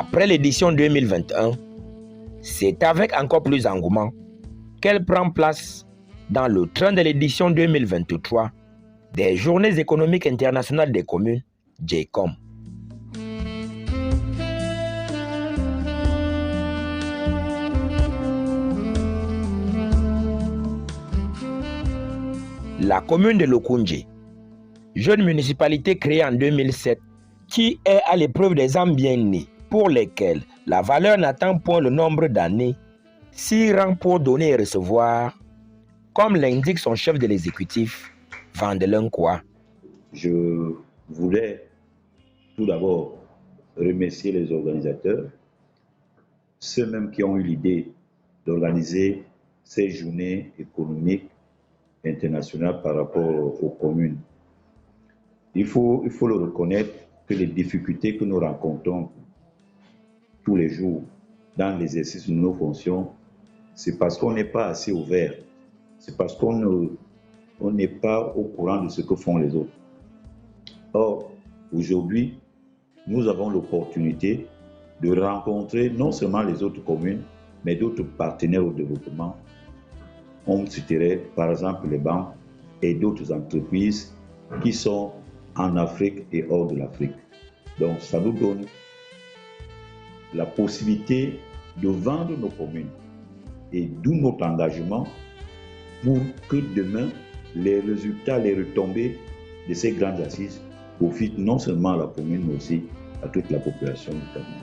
Après l'édition 2021, c'est avec encore plus d'engouement qu'elle prend place dans le train de l'édition 2023 des Journées économiques internationales des communes, JECOM. La commune de Lokoundjé, jeune municipalité créée en 2007, qui est à l'épreuve des âmes bien nées, pour lesquelles la valeur n'atteint point le nombre d'années, s'y rend pour donner et recevoir, comme l'indique son chef de l'exécutif, Vandelin Kwa. Je voulais tout d'abord remercier les organisateurs, ceux mêmes qui ont eu l'idée d'organiser ces journées économiques internationales par rapport aux communes. Il faut le reconnaître que les difficultés que nous rencontrons tous les jours dans l'exercice de nos fonctions, c'est parce qu'on n'est pas assez ouvert, c'est parce qu'on n'est pas au courant de ce que font les autres. Or, aujourd'hui, nous avons l'opportunité de rencontrer non seulement les autres communes, mais d'autres partenaires au développement. On citerait par exemple les banques et d'autres entreprises qui sont en Afrique et hors de l'Afrique. Donc ça nous donne la possibilité de vendre nos communes et d'où notre engagement pour que demain les résultats, les retombées de ces grandes assises profitent non seulement à la commune mais aussi à toute la population du Cameroun.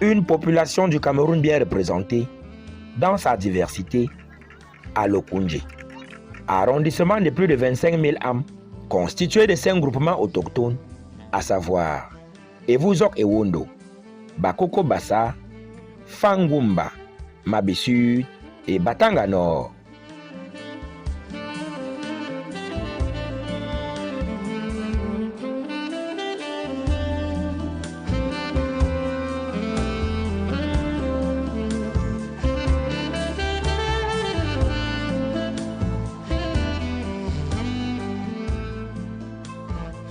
Une population du Cameroun bien représentée dans sa diversité à Lokoundjé. Arrondissement de plus de 25 000 âmes, constitué de 5 groupements autochtones, à savoir Evuzok et Wondo, Bakoko Bassa, Fangumba, Mabi Sud et Batanga Nord.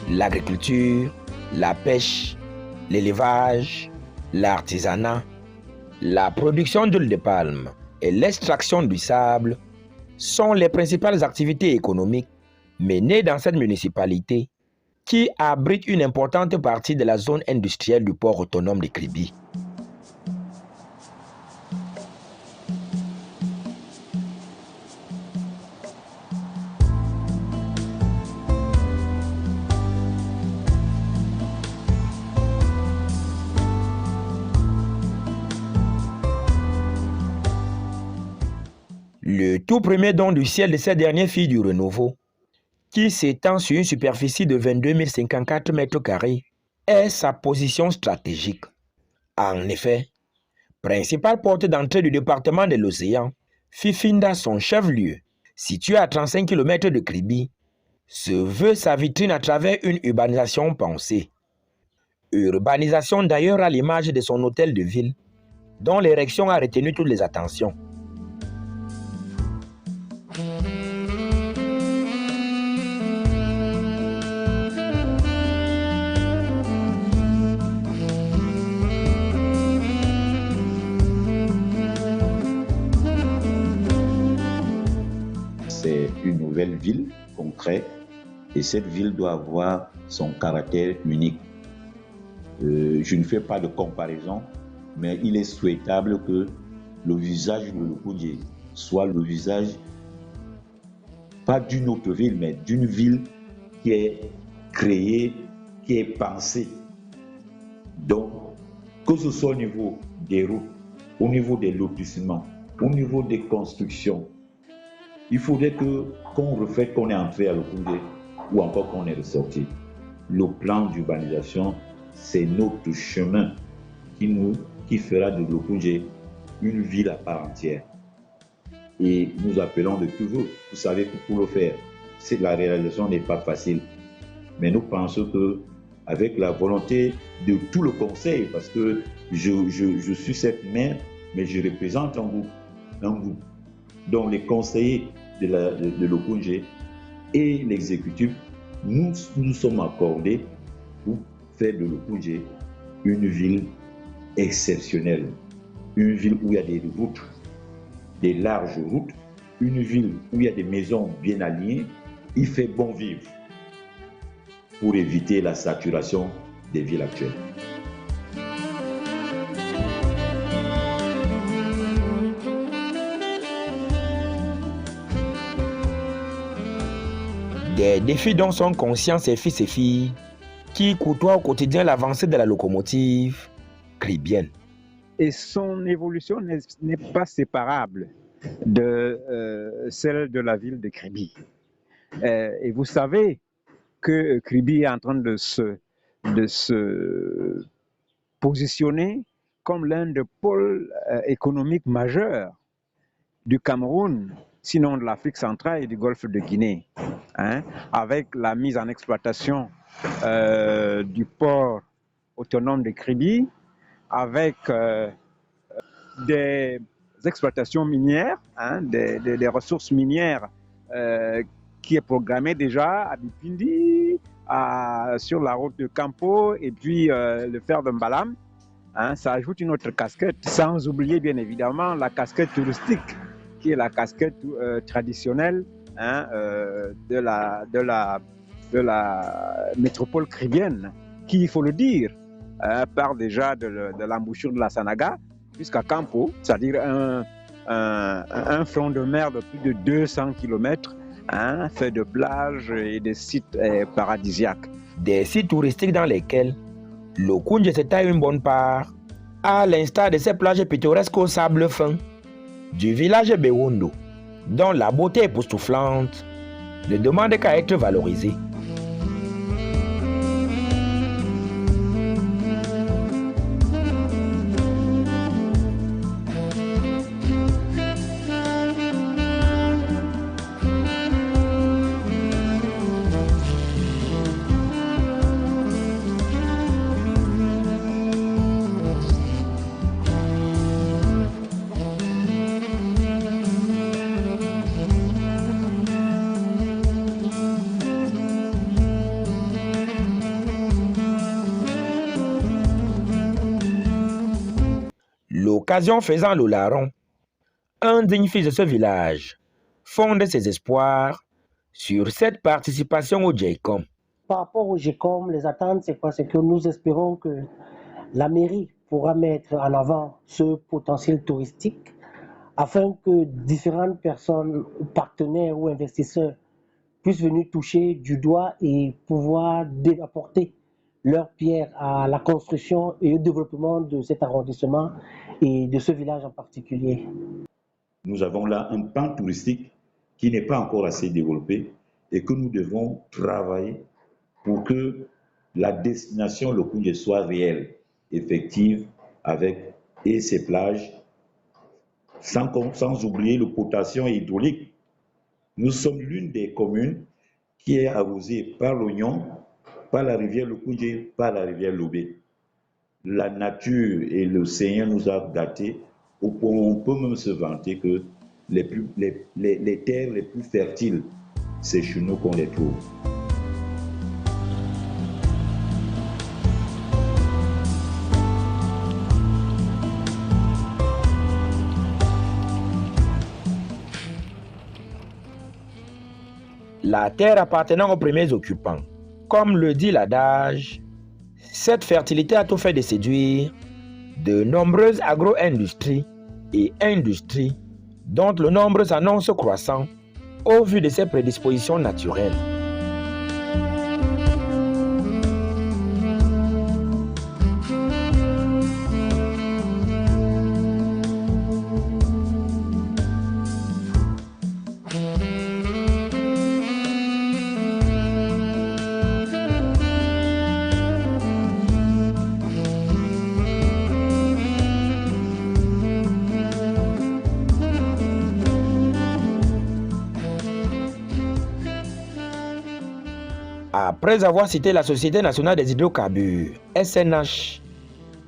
L'agriculture, la pêche, l'élevage, l'artisanat, la production d'huile de palme et l'extraction du sable sont les principales activités économiques menées dans cette municipalité qui abrite une importante partie de la zone industrielle du port autonome de Kribi. Le tout premier don du ciel de ces dernières filles du renouveau, qui s'étend sur une superficie de 22 054 mètres carrés, est sa position stratégique. En effet, principale porte d'entrée du département de l'Océan, Fifinda, son chef-lieu, situé à 35 km de Kribi, se veut sa vitrine à travers une urbanisation pensée. Urbanisation d'ailleurs à l'image de son hôtel de ville, dont l'érection a retenu toutes les attentions. C'est une nouvelle ville qu'on crée et cette ville doit avoir son caractère unique. Je ne fais pas de comparaison, mais il est souhaitable que le visage de Lokoundjé soit le visage, pas d'une autre ville, mais d'une ville qui est créée, qui est pensée. Donc, que ce soit au niveau des routes, au niveau des lotissements, au niveau des constructions, il faudrait qu'on reflète qu'on est entré à Lokoundjé ou encore qu'on est ressorti. Le plan d'urbanisation, c'est notre chemin qui fera de Lokoundjé une ville à part entière. Et nous appelons de toujours, vous savez que pour le faire, la réalisation n'est pas facile. Mais nous pensons qu'avec la volonté de tout le conseil, parce que je suis cette maire, mais je représente un groupe. Donc les conseillers de Lokoundjé et l'exécutif, nous sommes accordés pour faire de Lokoundjé une ville exceptionnelle. Une ville où il y a des routes, des larges routes, une ville où il y a des maisons bien alignées, il fait bon vivre pour éviter la saturation des villes actuelles. Des défis dont sont conscients ses fils et filles qui côtoient au quotidien l'avancée de la locomotive cribienne. Et son évolution n'est pas séparable de celle de la ville de Kribi. Et vous savez que Kribi est en train de se positionner comme l'un des pôles économiques majeurs du Cameroun, sinon de l'Afrique centrale et du golfe de Guinée, hein, avec la mise en exploitation du port autonome de Kribi, avec des exploitations minières, hein, des ressources minières qui est programmée déjà à Bipindi, sur la route de Campo et puis le fer de Mbalam. Hein, ça ajoute une autre casquette, sans oublier bien évidemment la casquette touristique, qui est la casquette traditionnelle, hein, de la métropole cribienne, qui, il faut le dire, part déjà de l'embouchure de la Sanaga jusqu'à Campo, c'est-à-dire un front de mer de plus de 200 km, hein, fait de plages et de sites paradisiaques. Des sites touristiques dans lesquels Lokoundje se taille une bonne part, à l'instar de ces plages pittoresques au sable fin du village Bewondo, dont la beauté époustouflante ne demande qu'à être valorisée. L'occasion faisant le larron, un digne fils de ce village fonde ses espoirs sur cette participation au GECOM. Par rapport au GECOM, les attentes, c'est quoi? C'est que nous espérons que la mairie pourra mettre en avant ce potentiel touristique afin que différentes personnes, partenaires ou investisseurs puissent venir toucher du doigt et pouvoir apporter leur pierre à la construction et au développement de cet arrondissement et de ce village en particulier. Nous avons là un pan touristique qui n'est pas encore assez développé et que nous devons travailler pour que la destination Lokoundje soit réelle, effective, avec et ses plages, sans oublier le potassium hydraulique. Nous sommes l'une des communes qui est arrosée par l'Oignon, par la rivière Lokoundje, par la rivière Lobé. La nature et le Seigneur nous a gâtés. On peut même se vanter que les terres les plus fertiles, c'est chez nous qu'on les trouve. La terre appartenant aux premiers occupants. Comme le dit l'adage, cette fertilité a tout fait de séduire de nombreuses agro-industries et industries dont le nombre s'annonce croissant au vu de ses prédispositions naturelles. Après avoir cité la Société nationale des hydrocarbures, SNH,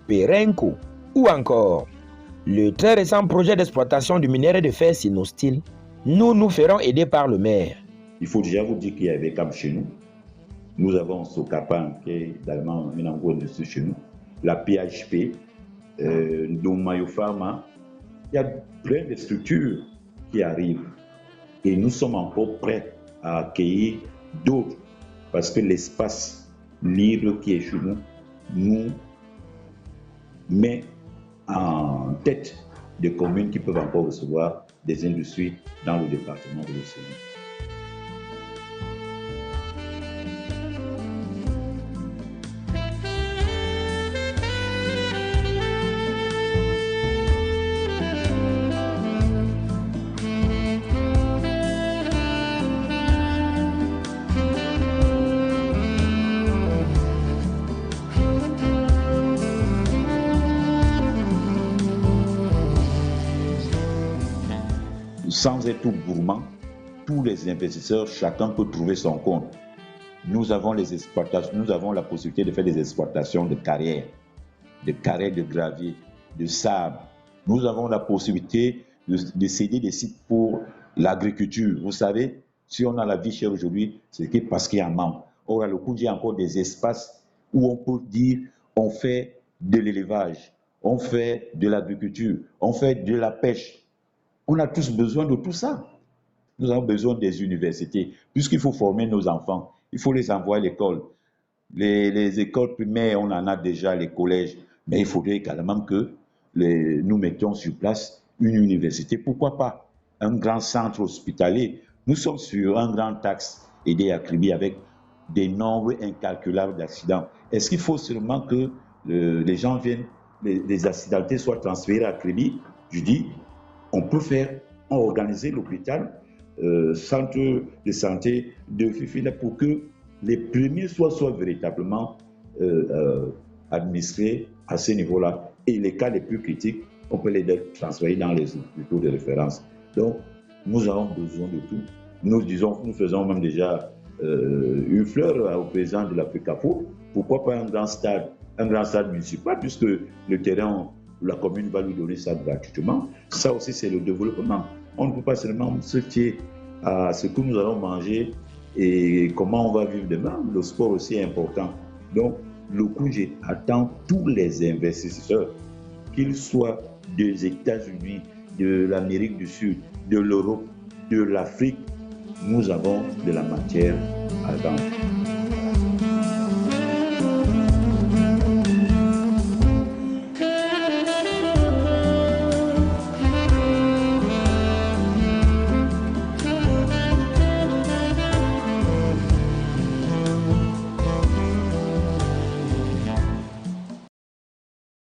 Perenco ou encore le très récent projet d'exploitation du minerai de fer Sinostyle, nous ferons aider par le maire. Il faut déjà vous dire qu'il y avait comme chez nous. Nous avons Socapan qui est également une agro-industrie chez nous, la PHP Domayo Pharma. Il y a plein de structures qui arrivent. Et nous sommes encore prêts à accueillir d'autres parce que l'espace libre qui est chez nous nous met en tête des communes qui peuvent encore recevoir des industries dans le département de l'Océan. Sans être tout gourmand, tous les investisseurs, chacun peut trouver son compte. Nous avons les exploitations, nous avons la possibilité de faire des exploitations de carrières de gravier, de sable. Nous avons la possibilité de céder des sites pour l'agriculture. Vous savez, si on a la vie chère aujourd'hui, c'est parce qu'il y a un manque. Or, à Lokundji, il y a encore des espaces où on peut dire on fait de l'élevage, on fait de l'agriculture, on fait de la pêche. On a tous besoin de tout ça. Nous avons besoin des universités. Puisqu'il faut former nos enfants, il faut les envoyer à l'école. Les écoles primaires, on en a déjà, les collèges. Mais il faudrait également que nous mettions sur place une université. Pourquoi pas un grand centre hospitalier? Nous sommes sur un grand axe aidé à Kribi avec des nombres incalculables d'accidents. Est-ce qu'il faut seulement que les gens viennent, les accidentés soient transférés à Kribi? Je dis, on peut organiser l'hôpital, centre de santé de Fifila pour que les premiers soient véritablement administrés à ce niveau-là. Et les cas les plus critiques, on peut les transférer dans les hôpitaux de référence. Donc, nous avons besoin de tout. Nous faisons même déjà une fleur au président de l'Africapo. Pourquoi pas un grand stade municipal, puisque le terrain, la commune va lui donner ça gratuitement. Ça aussi, c'est le développement. On ne peut pas seulement se fier à ce que nous allons manger et comment on va vivre demain. Le sport aussi est important. Donc, Lokundji attend tous les investisseurs, qu'ils soient des États-Unis, de l'Amérique du Sud, de l'Europe, de l'Afrique. Nous avons de la matière à vendre.